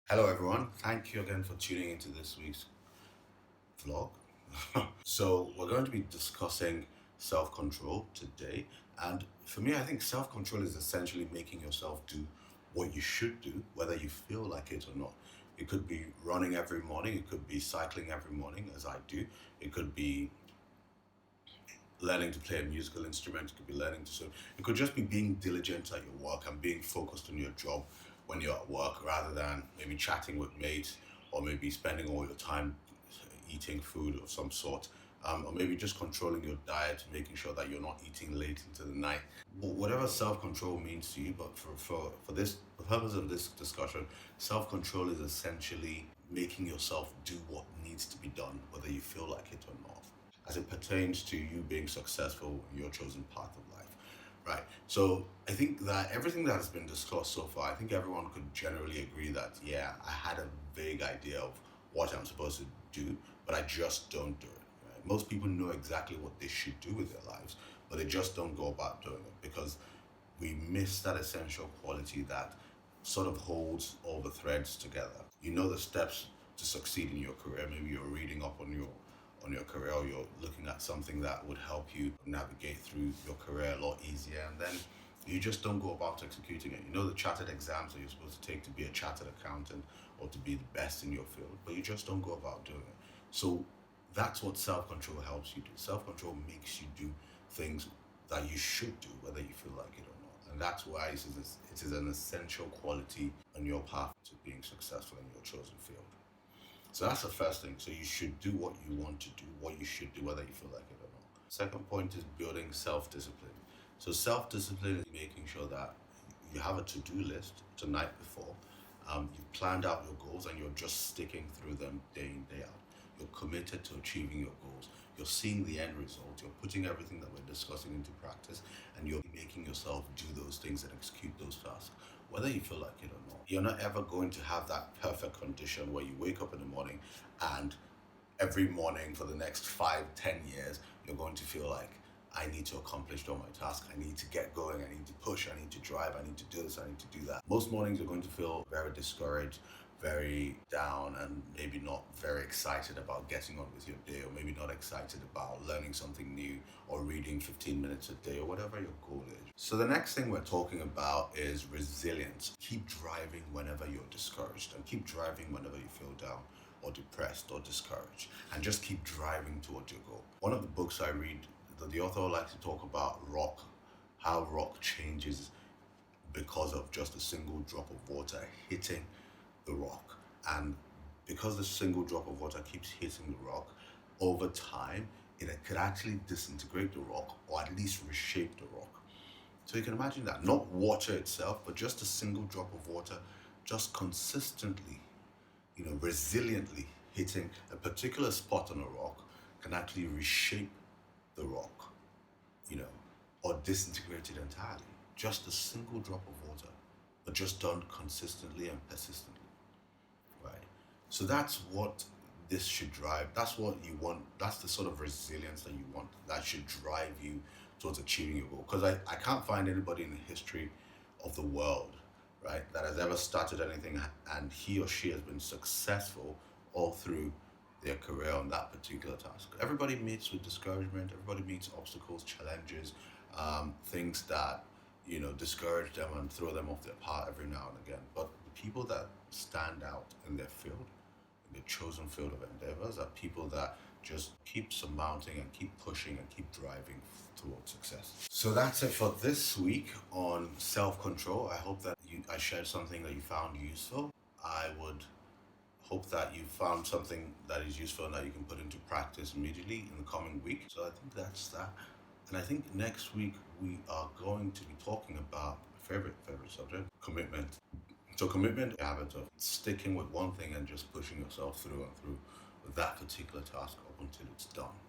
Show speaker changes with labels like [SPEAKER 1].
[SPEAKER 1] Hello, everyone. Thank you again for tuning into this week's vlog. So, we're going to be discussing self control today. And for me, I think self control is essentially making yourself do what you should do, whether you feel like it or not. It could be running every morning, it could be cycling every morning, as I do, it could be learning to play a musical instrument, it could be learning to swim, it could just be being diligent at your work and being focused on your job when you're at work rather than maybe chatting with mates or maybe spending all your time eating food of some sort. Or maybe just controlling your diet, making sure that you're not eating late into the night. Whatever self-control means to you, but for this the purpose of this discussion, self-control is essentially making yourself do what needs to be done, whether you feel like it or not, as it pertains to you being successful in your chosen path of life. Right. So I think that everything that has been discussed so far, I think everyone could generally agree that, yeah, I had a vague idea of what I'm supposed to do, but I just don't do it. Right? Most people know exactly what they should do with their lives, but they just don't go about doing it because we miss that essential quality that sort of holds all the threads together. You know the steps to succeed in your career. Maybe you're reading up on your career, or you're looking at something that would help you navigate through your career a lot easier, and then you just don't go about executing it. You know the chartered exams that you're supposed to take to be a chartered accountant or to be the best in your field, but you just don't go about doing it. So that's what self-control helps you do. Self-control makes you do things that you should do, whether you feel like it or not. And that's why it is an essential quality on your path to being successful in your chosen field. So that's the first thing. So you should do what you want to do, what you should do, whether you feel like it or not. Second point is building self discipline. So self discipline is making sure that you have a to do list the night before. You've planned out your goals and you're just sticking through them day in, day out. You're committed to achieving your goals. You're seeing the end result. You're putting everything that we're discussing into practice, and you're making yourself do those things and execute those tasks, whether you feel like it or not. You're not ever going to have that perfect condition where you wake up in the morning and every morning for the next 5, 10 years, you're going to feel like, I need to accomplish all my tasks. I need to get going. I need to push. I need to drive. I need to do this. I need to do that. Most mornings you're going to feel very discouraged, very down, and maybe not very excited about getting on with your day, or maybe not excited about learning something new or reading 15 minutes a day or whatever your goal is. So the next thing we're talking about is resilience. Keep driving whenever you're discouraged, and keep driving whenever you feel down or depressed or discouraged, and just keep driving towards your goal. One of the books I read, the author likes to talk about rock, how rock changes because of just a single drop of water hitting the rock. And because the single drop of water keeps hitting the rock, over time, it could actually disintegrate the rock or at least reshape the rock. So you can imagine that, not water itself, but just a single drop of water, just consistently, resiliently hitting a particular spot on a rock can actually reshape the rock, you know, or disintegrate it entirely. Just a single drop of water, but just done consistently and persistently, right? So that's what this should drive. That's what you want. That's the sort of resilience that you want. That should drive you towards achieving your goal. Because I can't find anybody in the history of the world, right, that has ever started anything and he or she has been successful all through their career on that particular task. Everybody meets with discouragement. Everybody meets obstacles, challenges, things that discourage them and throw them off their path every now and again. But the people that stand out in their field, in the chosen field of endeavors, are people that just keep surmounting and keep pushing and keep driving towards success. So that's it for this week on self-control. I hope that I shared something that you found useful. I would hope that you found something that is useful and that you can put into practice immediately in the coming week. So I think that's that. And I think next week we are going to be talking about my favorite subject, commitment. So commitment, the habit of sticking with one thing and just pushing yourself through and through with that particular task up until it's done.